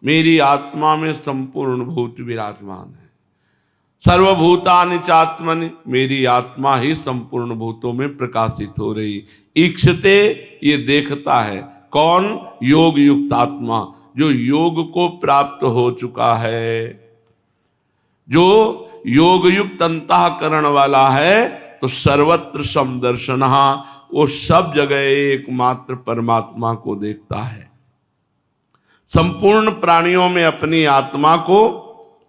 मेरी आत्मा में संपूर्ण भूत विराजमान है। सर्वभूतानि चात्मनि, मेरी आत्मा ही संपूर्ण भूतों में प्रकाशित हो रही। ईक्षते, ये देखता है। कौन? योग युक्त आत्मा, जो योग को प्राप्त हो चुका है, जो योग युक्त अंतःकरण वाला है। तो सर्वत्र समदर्शनः, वो सब जगह एकमात्र परमात्मा को देखता है। संपूर्ण प्राणियों में अपनी आत्मा को,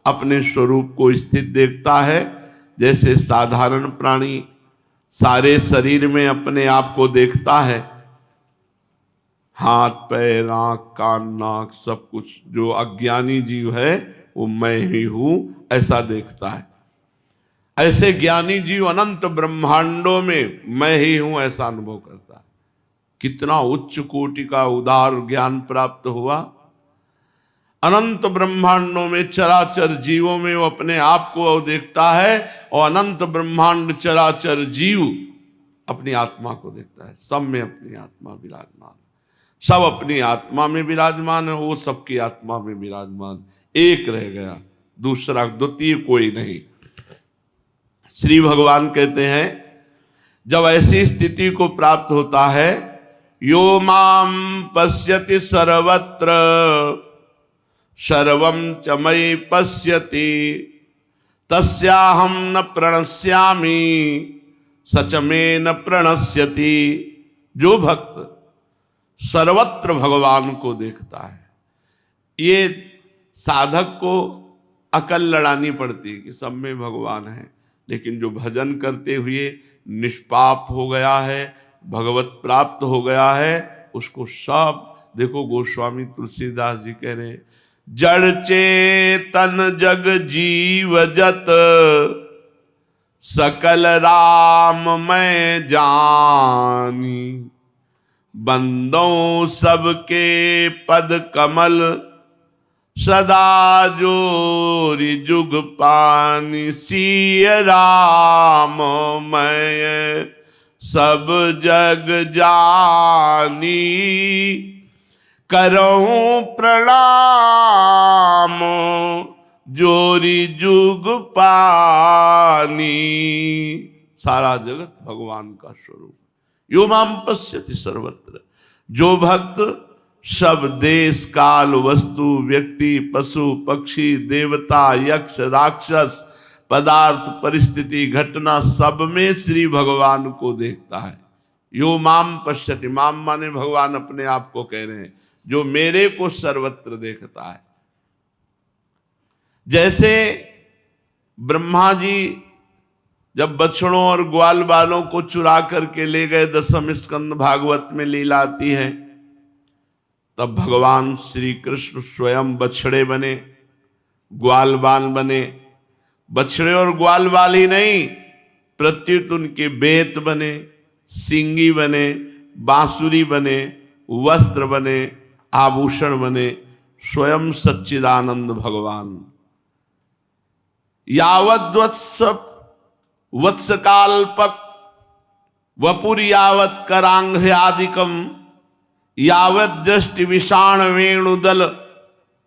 अपने स्वरूप को स्थित देखता है। जैसे साधारण प्राणी सारे शरीर में अपने आप को देखता है, हाथ पैर आंख कान नाक सब कुछ। जो अज्ञानी जीव है वो मैं ही हूं ऐसा देखता है। ऐसे ज्ञानी जीव अनंत ब्रह्मांडों में मैं ही हूं ऐसा अनुभव करता है। कितना उच्च कोटि का उदार ज्ञान प्राप्त हुआ। अनंत ब्रह्मांडों में चराचर जीवों में वो अपने आप को देखता है, और अनंत ब्रह्मांड चराचर जीव अपनी आत्मा को देखता है। सब में अपनी आत्मा विराजमान, सब अपनी आत्मा में विराजमान है, वो सबकी आत्मा में विराजमान। एक रह गया, दूसरा द्वितीय कोई नहीं। श्री भगवान कहते हैं जब ऐसी स्थिति को प्राप्त होता है, यो माम पश्यति सर्वत्र सर्वं च मयि पश्यति तस्याहं न प्रणश्यामि सच में न प्रणश्यति। जो भक्त सर्वत्र भगवान को देखता है, ये साधक को अकल लड़ानी पड़ती है कि सब में भगवान है, लेकिन जो भजन करते हुए निष्पाप हो गया है, भगवत प्राप्त हो गया है, उसको सब देखो। गोस्वामी तुलसीदास जी कह रहे, जड़ चेतन जग जीव जत सकल राम मैं जानी, बंदों सबके पद कमल सदा जोरि जुग पानी। सिय राम मैं सब जग जानी, करऊं प्रणाम जोरि जुग पानी। सारा जगत भगवान का स्वरूप। यो माम पश्यति सर्वत्र, जो भक्त सब देश काल वस्तु व्यक्ति पशु पक्षी देवता यक्ष राक्षस पदार्थ परिस्थिति घटना सब में श्री भगवान को देखता है। यो माम पश्यति, माम माने भगवान अपने आप को कह रहे हैं, जो मेरे को सर्वत्र देखता है। जैसे ब्रह्मा जी जब बछड़ों और ग्वाल बालों को चुरा करके ले गए, दसम स्कंद भागवत में लीला आती है, तब भगवान श्री कृष्ण स्वयं बछड़े बने, ग्वाल बाल बने। बछड़े और ग्वाल बाल ही नहीं, प्रत्युत उनके बेत बने, सिंगी बने, बांसुरी बने, वस्त्र बने, आभूषण बने। स्वयं सच्चिदानंद भगवान। यावद वत्सकाल्पक वपुर यावत करांघ्र आदिकम, यावत दृष्टि विषाण वेणुदल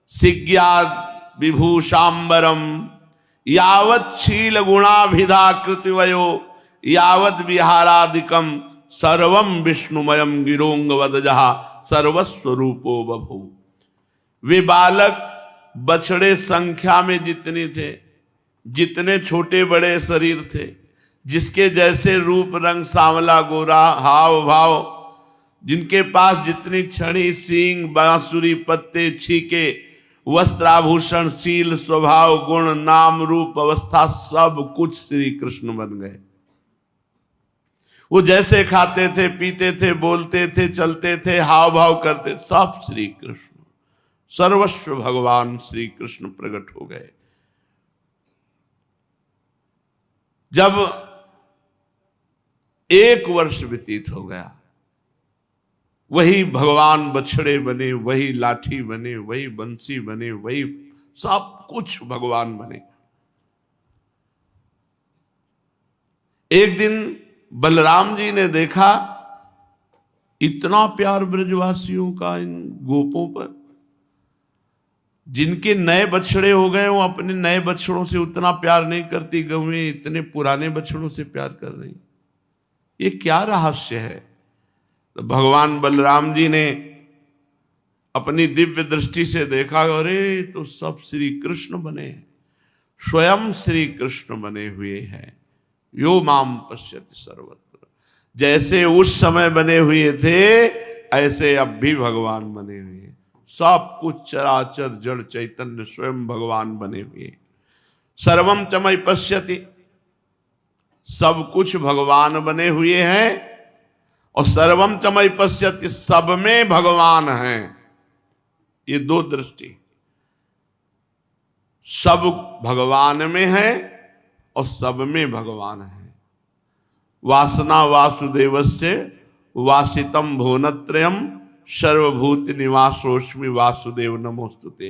सिज्ञा विभूषांबरम, यावत शील गुणाभिधा कृतिवयो, यावत विहारादिकम सर्वम विष्णुमयम गिरोंग वदजहा सर्वस्वरूपो बभू। वे बालक बछड़े संख्या में जितने थे, जितने छोटे बड़े शरीर थे, जिसके जैसे रूप रंग सांवला गोरा हाव भाव, जिनके पास जितनी छड़ी सींग बांसुरी पत्ते छीके वस्त्राभूषण शील स्वभाव गुण नाम रूप अवस्था सब कुछ श्री कृष्ण बन गए। वो जैसे खाते थे पीते थे बोलते थे चलते थे हाव भाव करते, सब श्री कृष्ण। सर्वस्व भगवान श्री कृष्ण प्रकट हो गए। जब 1 वर्ष व्यतीत हो गया, वही भगवान बछड़े बने, वही लाठी बने, वही बंसी बने, वही सब कुछ भगवान बने। एक दिन बलराम जी ने देखा इतना प्यार ब्रजवासियों का इन गोपों पर, जिनके नए बछड़े हो गए वो अपने नए बछड़ों से उतना प्यार नहीं करती, गौएं इतने पुराने बछड़ों से प्यार कर रही। ये क्या रहस्य है? तो भगवान बलराम जी ने अपनी दिव्य दृष्टि से देखा, अरे तो सब श्री कृष्ण बने, स्वयं श्री कृष्ण बने हुए हैं। यो माम पश्यति सर्वत्र, जैसे उस समय बने हुए थे ऐसे अब भी भगवान बने हुए हैं। सब कुछ चराचर जड़ चैतन्य स्वयं भगवान बने हुए। सर्वम च मयि पश्यति, सब कुछ भगवान बने हुए हैं। और सर्वम च मयि पश्यति, सब में भगवान हैं। ये दो दृष्टि, सब भगवान में है और सब में भगवान है। वासना वासुदेवस्य वासितम भुवनत्रयम् सर्वभूत निवासोस्मि वासुदेव नमोस्तुते।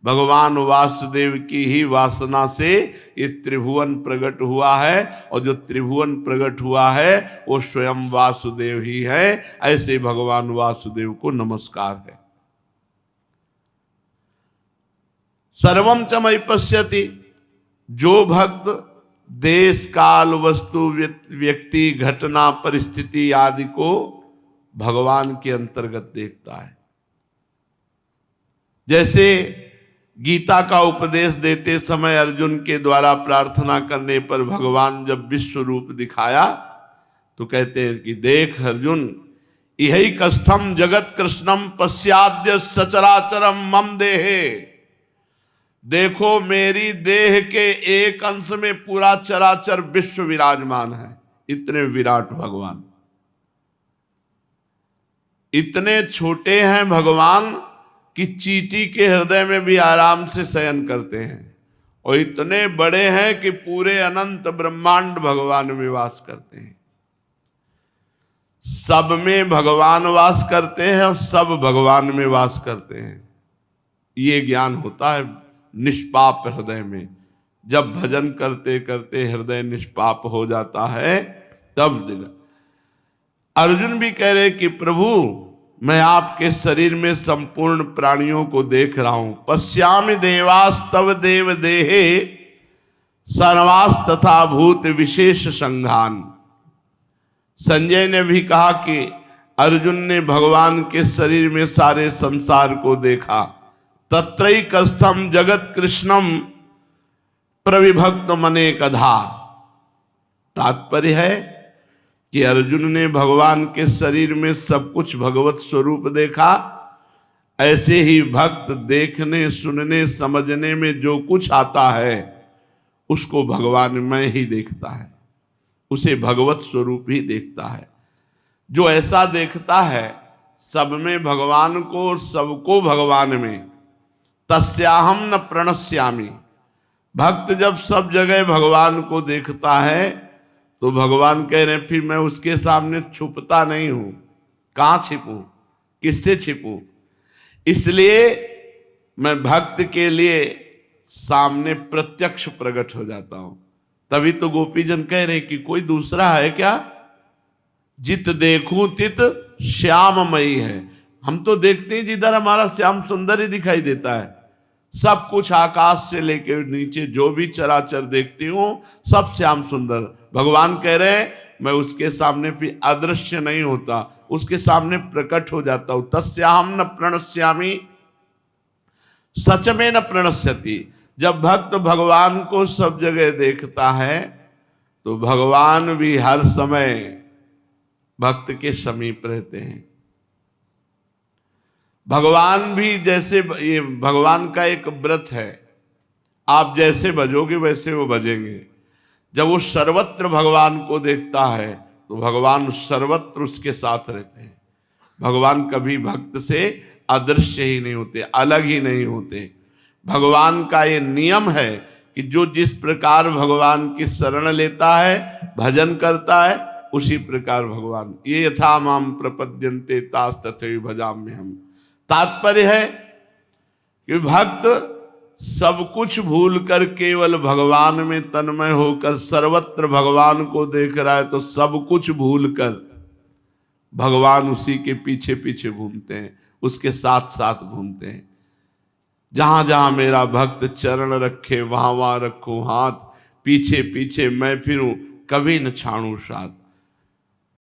भगवान वासुदेव की ही वासना से ये त्रिभुवन प्रकट हुआ है, और जो त्रिभुवन प्रकट हुआ है वो स्वयं वासुदेव ही है। ऐसे भगवान वासुदेव को नमस्कार है। सर्वम च मयि पश्यति, जो भक्त देश काल वस्तु व्यक्ति घटना परिस्थिति आदि को भगवान के अंतर्गत देखता है। जैसे गीता का उपदेश देते समय अर्जुन के द्वारा प्रार्थना करने पर भगवान जब विश्व रूप दिखाया तो कहते हैं कि देख अर्जुन, यही कस्थम जगत कृष्णम पश्याद्य सचराचरम मम देहे। देखो मेरी देह के एक अंश में पूरा चराचर विश्व विराजमान है। इतने विराट भगवान, इतने छोटे हैं भगवान कि चींटी के हृदय में भी आराम से शयन करते हैं, और इतने बड़े हैं कि पूरे अनंत ब्रह्मांड भगवान में वास करते हैं। सब में भगवान वास करते हैं और सब भगवान में वास करते हैं। ये ज्ञान होता है निष्पाप हृदय में। जब भजन करते करते हृदय निष्पाप हो जाता है तब अर्जुन भी कह रहे कि प्रभु मैं आपके शरीर में संपूर्ण प्राणियों को देख रहा हूं। पश्यामि देवास तव देव देहे सर्वास तथा भूत विशेष संघान। संजय ने भी कहा कि अर्जुन ने भगवान के शरीर में सारे संसार को देखा। तत्रैकस्थम जगत कृष्णम प्रविभक्त मने कधा। तात्पर्य है कि अर्जुन ने भगवान के शरीर में सब कुछ भगवत स्वरूप देखा। ऐसे ही भक्त देखने सुनने समझने में जो कुछ आता है उसको भगवान में ही देखता है, उसे भगवत स्वरूप ही देखता है। जो ऐसा देखता है सब में भगवान को और सबको भगवान में, तस्याहम न प्रणश्यामि। भक्त जब सब जगह भगवान को देखता है तो भगवान कह रहे हैं फिर मैं उसके सामने छुपता नहीं हूं। कहां छिपूं, किससे छिपूं? इसलिए मैं भक्त के लिए सामने प्रत्यक्ष प्रकट हो जाता हूं। तभी तो गोपीजन कह रहे हैं कि कोई दूसरा है क्या? जित देखूं तित श्याममयी है। हम तो देखते हैं जिधर हमारा श्याम सुंदर ही दिखाई देता है। सब कुछ आकाश से लेकर नीचे जो भी चराचर देखती हूं सब श्याम सुंदर। भगवान कह रहे हैं मैं उसके सामने फिर अदृश्य नहीं होता, उसके सामने प्रकट हो जाता हूं। तस्याहम न प्रणश्यामि सच में न प्रणश्यति। जब भक्त भगवान को सब जगह देखता है तो भगवान भी हर समय भक्त के समीप रहते हैं। भगवान भी जैसे, ये भगवान का एक व्रत है, आप जैसे भजोगे वैसे वो भजेंगे। जब वो सर्वत्र भगवान को देखता है तो भगवान सर्वत्र उसके साथ रहते हैं। भगवान कभी भक्त से अदृश्य ही नहीं होते, अलग ही नहीं होते। भगवान का ये नियम है कि जो जिस प्रकार भगवान की शरण लेता है, भजन करता है, उसी प्रकार भगवान, ये यथा माम प्रपद्यन्ते तास तथैव भजाम्यहम्। तात्पर्य है कि भक्त सब कुछ भूल कर केवल भगवान में तन्मय होकर सर्वत्र भगवान को देख रहा है तो सब कुछ भूल कर भगवान उसी के पीछे पीछे घूमते हैं, उसके साथ साथ घूमते हैं। जहां जहां मेरा भक्त चरण रखे वहां वहां रखूं हाथ, पीछे पीछे मैं फिरूं कभी न छाणू साथ।